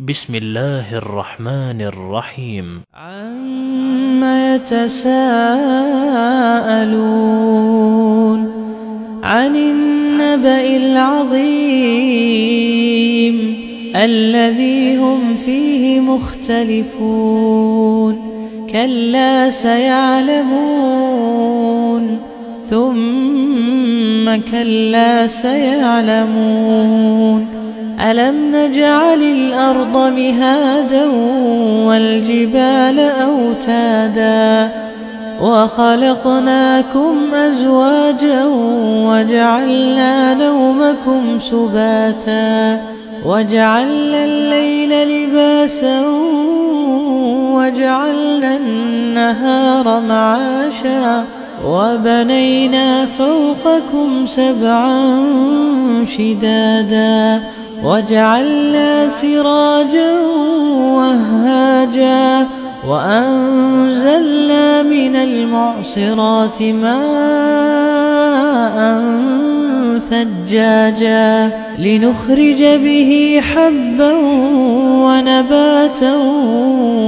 بسم الله الرحمن الرحيم. عما يتساءلون عن النبأ العظيم الذي هم فيه مختلفون كلا سيعلمون ثم كلا سيعلمون ألم نجعل الأرض مهادا والجبال أوتادا وخلقناكم أزواجا وجعلنا نومكم سباتا وجعلنا الليل لباسا وجعلنا النهار معاشا وبنينا فوقكم سبعا شدادا وجعلنا سراجا وهاجا وأنزلنا من المعصرات ماء ثجاجا لنخرج به حبا ونباتا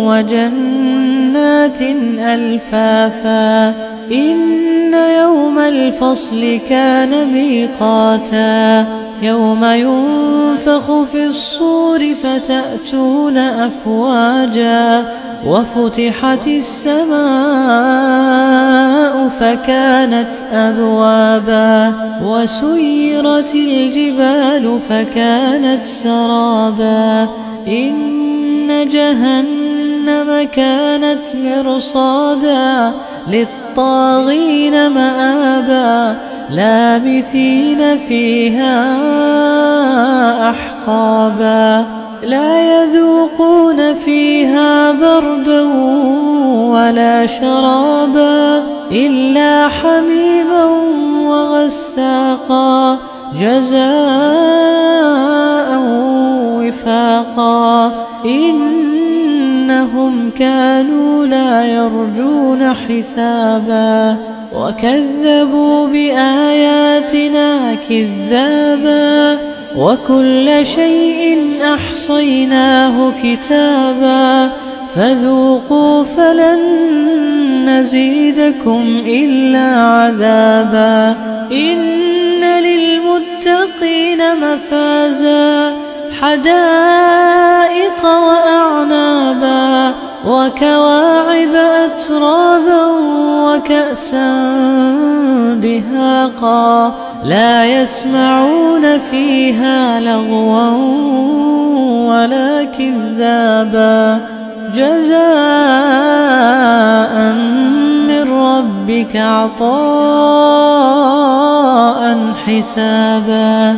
وجنات ألفافا إن يوم الفصل كان ميقاتا يوم ينفخ في الصور فتأتون أفواجا وفتحت السماء فكانت أبوابا وسيرت الجبال فكانت سرابا إن جهنم كانت مرصادا للطاغين مآبا لابثين فيها أحقابا لا يذوقون فيها بردا ولا شرابا إلا حميما وغساقا جزاء وفاقا إنهم كانوا لا يرجون حسابا وكذبوا بآياتنا كذابا وكل شيء أحصيناه كتابا فذوقوا فلن نزيدكم إلا عذابا إن للمتقين مفازا حدائق وأعنابا وكواعب أترابا وكأسا دهاقا لا يسمعون فيها لغوا ولا كذابا جزاء من ربك عطاء حسابا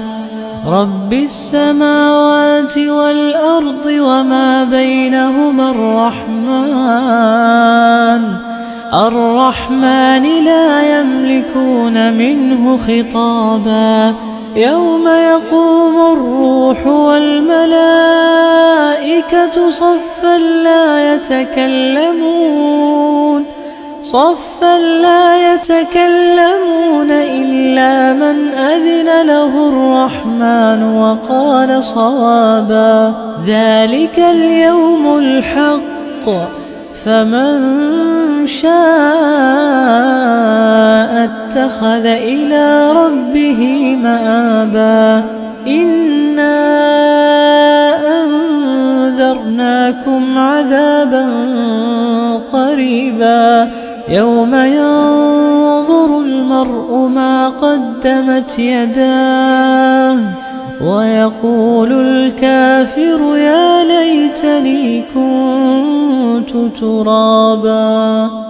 رب السماوات والأرض وما بينهما الرحمن لا يملكون منه خطابا يوم يقوم الروح والملائكة صفا لا يتكلمون إلا من أذن له الرحمن وقال صوابا ذلك اليوم الحق فمن شاء اتخذ إلى ربه مآبا إنا أنذرناكم عذابا قريبا يوم ينظر المرء ما قدمت يداه ويقول الكافر يا ليتني كنت ترابا.